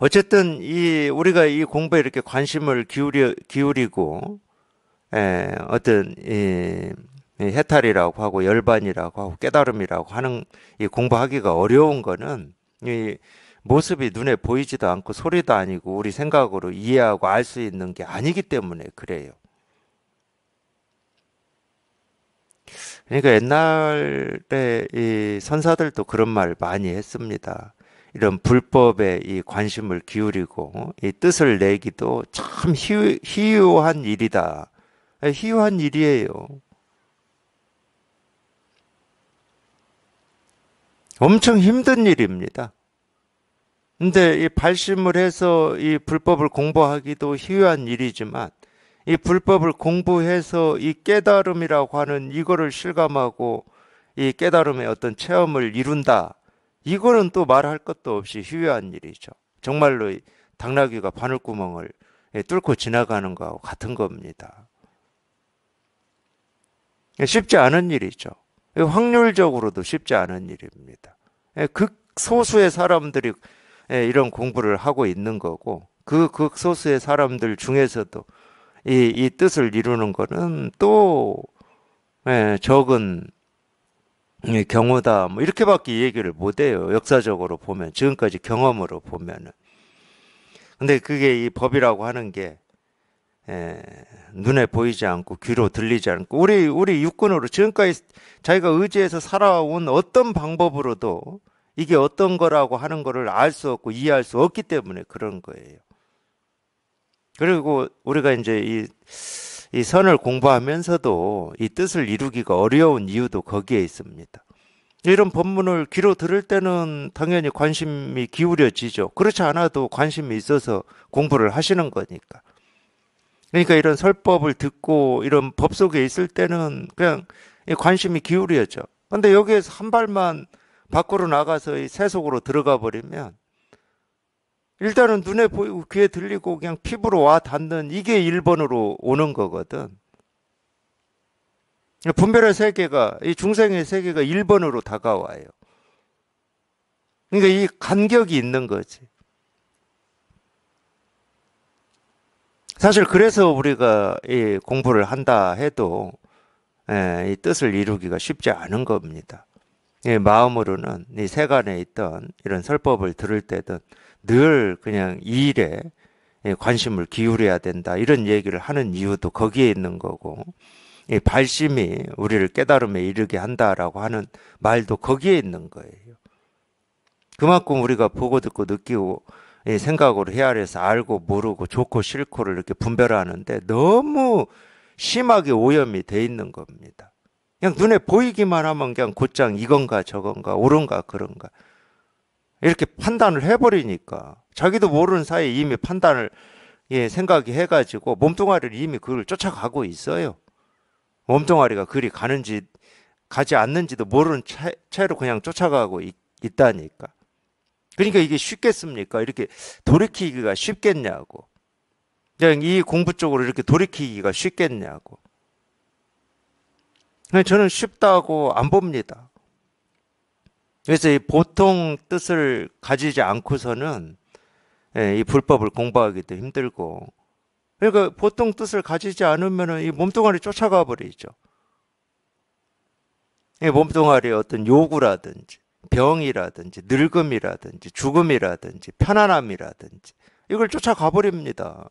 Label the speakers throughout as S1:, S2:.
S1: 어쨌든 우리가 이 공부에 이렇게 관심을 기울이고 어떤 이 해탈이라고 하고 열반이라고 하고 깨달음이라고 하는 이 공부하기가 어려운 거는 이 모습이 눈에 보이지도 않고 소리도 아니고 우리 생각으로 이해하고 알 수 있는 게 아니기 때문에 그래요. 그러니까 옛날에 이 선사들도 그런 말 많이 했습니다. 이런 불법에 이 관심을 기울이고 이 뜻을 내기도 참 희유한 일이다. 희유한 일이에요. 엄청 힘든 일입니다. 근데 이 발심을 해서 이 불법을 공부하기도 희유한 일이지만 이 불법을 공부해서 이 깨달음이라고 하는 이거를 실감하고 이 깨달음의 어떤 체험을 이룬다. 이거는 또 말할 것도 없이 희유한 일이죠. 정말로 이 당나귀가 바늘구멍을 뚫고 지나가는 거하고 같은 겁니다. 쉽지 않은 일이죠. 확률적으로도 쉽지 않은 일입니다. 극소수의 사람들이 이런 공부를 하고 있는 거고 그 극소수의 사람들 중에서도 이 뜻을 이루는 거는 또 적은 경우다. 뭐 이렇게밖에 얘기를 못 해요. 역사적으로 보면 지금까지 경험으로 보면은. 근데 그게 이 법이라고 하는 게 눈에 보이지 않고 귀로 들리지 않고 우리 육군으로 지금까지 자기가 의지해서 살아온 어떤 방법으로도 이게 어떤 거라고 하는 거를 알 수 없고 이해할 수 없기 때문에 그런 거예요. 그리고 우리가 이제 이 선을 공부하면서도 이 뜻을 이루기가 어려운 이유도 거기에 있습니다. 이런 법문을 귀로 들을 때는 당연히 관심이 기울여지죠. 그렇지 않아도 관심이 있어서 공부를 하시는 거니까. 그러니까 이런 설법을 듣고 이런 법 속에 있을 때는 그냥 관심이 기울여져. 근데 여기에서 한 발만 밖으로 나가서 이 세속으로 들어가 버리면 일단은 눈에 보이고 귀에 들리고 그냥 피부로 와 닿는 이게 1번으로 오는 거거든. 분별의 세계가, 이 중생의 세계가 1번으로 다가와요. 그러니까 이 간격이 있는 거지. 사실 그래서 우리가 이 공부를 한다 해도 이 뜻을 이루기가 쉽지 않은 겁니다. 마음으로는 이 세간에 있던 이런 설법을 들을 때든 늘 그냥 이 일에 관심을 기울여야 된다. 이런 얘기를 하는 이유도 거기에 있는 거고, 이 발심이 우리를 깨달음에 이르게 한다라고 하는 말도 거기에 있는 거예요. 그만큼 우리가 보고 듣고 느끼고 생각으로 헤아려서 알고 모르고 좋고 싫고를 이렇게 분별하는데 너무 심하게 오염이 돼 있는 겁니다. 그냥 눈에 보이기만 하면 그냥 곧장 이건가 저건가 옳은가 그런가 이렇게 판단을 해버리니까 자기도 모르는 사이에 이미 판단을 생각이 해가지고 몸뚱아리를 이미 그걸 쫓아가고 있어요. 몸뚱아리가 그리 가는지 가지 않는지도 모르는 채로 그냥 쫓아가고 있다니까. 그러니까 이게 쉽겠습니까? 이렇게 돌이키기가 쉽겠냐고. 그냥 이 공부 쪽으로 이렇게 돌이키기가 쉽겠냐고. 저는 쉽다고 안 봅니다. 그래서 이 보통 뜻을 가지지 않고서는 이 불법을 공부하기도 힘들고, 그러니까 보통 뜻을 가지지 않으면 이 몸뚱아리 쫓아가 버리죠. 이 몸뚱아리의 어떤 요구라든지, 병이라든지, 늙음이라든지, 죽음이라든지, 편안함이라든지, 이걸 쫓아가 버립니다.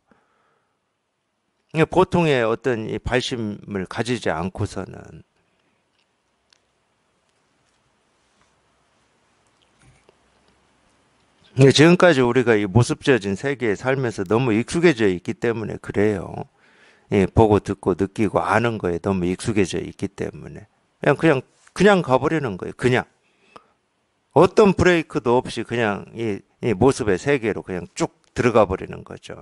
S1: 보통의 어떤 이 발심을 가지지 않고서는. 지금까지 우리가 이 모습져진 세계에 살면서 너무 익숙해져 있기 때문에 그래요. 보고 듣고 느끼고 아는 거에 너무 익숙해져 있기 때문에 그냥 가버리는 거예요. 그냥 어떤 브레이크도 없이 그냥 이 모습의 세계로 그냥 쭉 들어가 버리는 거죠.